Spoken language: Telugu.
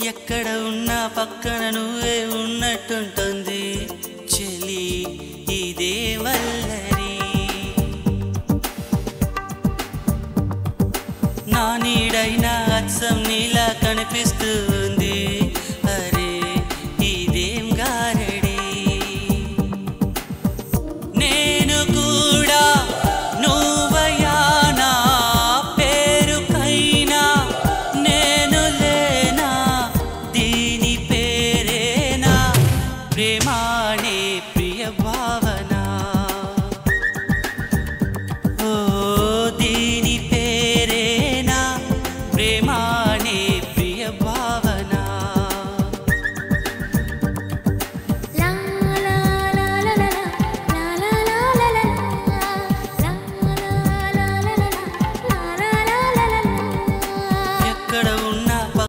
ఎక్కడ ఉన్నా పక్కన నువ్వే ఉన్నట్టుంటుంది చెలి ఇదే వల్లరి నా నీడైనా అచ్చం నీలా కనిపిస్తూ